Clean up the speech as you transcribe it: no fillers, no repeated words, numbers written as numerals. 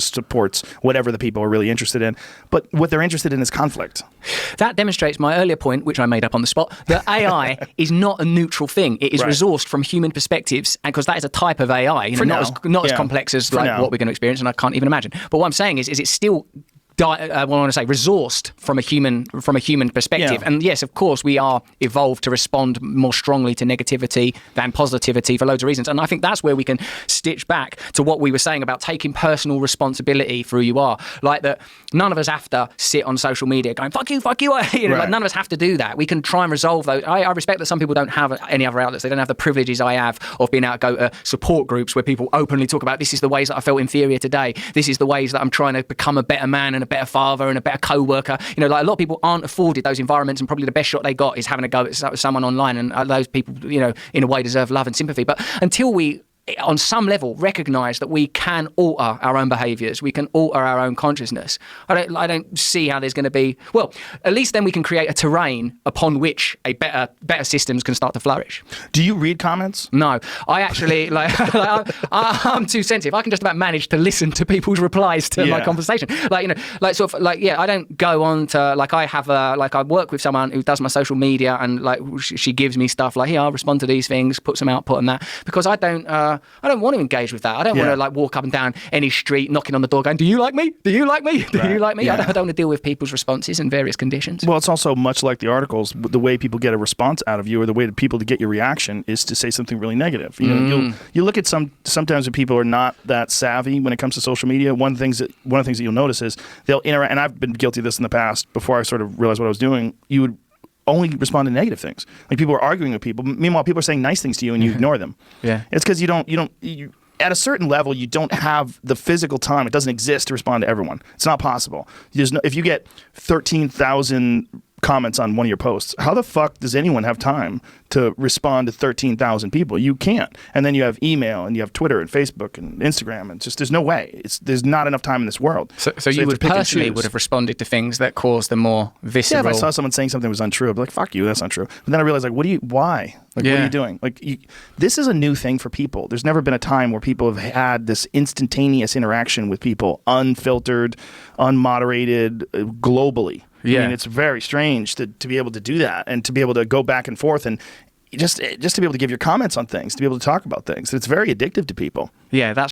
supports whatever the people are really interested in. But what they're interested in is conflict. That demonstrates my earlier point, which I made up on the spot, that AI is not a neutral thing. It is resourced from human perspectives, and because that is a type of AI, not as complex as what we're going to experience, and I can't even imagine. But what I'm saying is it's still resourced from a human perspective. And yes, of course, we are evolved to respond more strongly to negativity than positivity for loads of reasons. And I think that's where we can stitch back to what we were saying about taking personal responsibility for who you are. Like that, none of us have to sit on social media going, fuck you. Like none of us have to do that. We can try and resolve those. I respect that some people don't have any other outlets. They don't have the privileges I have of being able to go to support groups where people openly talk about, this is the ways that I felt inferior today. This is the ways that I'm trying to become a better man and a better father and a better co-worker. Like a lot of people aren't afforded those environments, and probably the best shot they got is having a go at someone online, and those people, in a way deserve love and sympathy. But until we, on some level, recognise that we can alter our own behaviours, we can alter our own consciousness, I don't see how there's going to be, well, at least then we can create a terrain upon which a better systems can start to flourish. Do you read comments? No, I actually I'm too sensitive. I can just about manage to listen to people's replies to my conversation. I don't go on to, I have I work with someone who does my social media, and she gives me stuff like, here, I'll respond to these things, put some output on that, because I don't want to engage with that. I don't want to walk up and down any street knocking on the door going, do you like me? Do you like me? Do you like me? Yeah. I don't want to deal with people's responses in various conditions. Well, it's also much like the articles. The way people get a response out of you, or the way that people to get your reaction, is to say something really negative. You look at sometimes when people are not that savvy when it comes to social media. One of the things that you'll notice is they'll interact, and I've been guilty of this in the past before I sort of realized what I was doing. You would only respond to negative things. Like, people are arguing with people. Meanwhile, people are saying nice things to you, and you ignore them. Yeah, it's because you at a certain level, you don't have the physical time. It doesn't exist to respond to everyone. It's not possible. If you get 13,000 comments on one of your posts, how the fuck does anyone have time to respond to 13,000 people? You can't. And then you have email, and you have Twitter and Facebook and Instagram, and just there's no way. There's not enough time in this world. So you would personally would have responded to things that caused the more visceral. Yeah, if I saw someone saying something was untrue, I'd be like, fuck you, that's not true. But then I realized, why? What are you doing? This is a new thing for people. There's never been a time where people have had this instantaneous interaction with people, unfiltered, unmoderated, globally. Yeah. I mean, it's very strange to be able to do that, and to be able to go back and forth, and just to be able to give your comments on things, to be able to talk about things. It's very addictive to people. Yeah, that's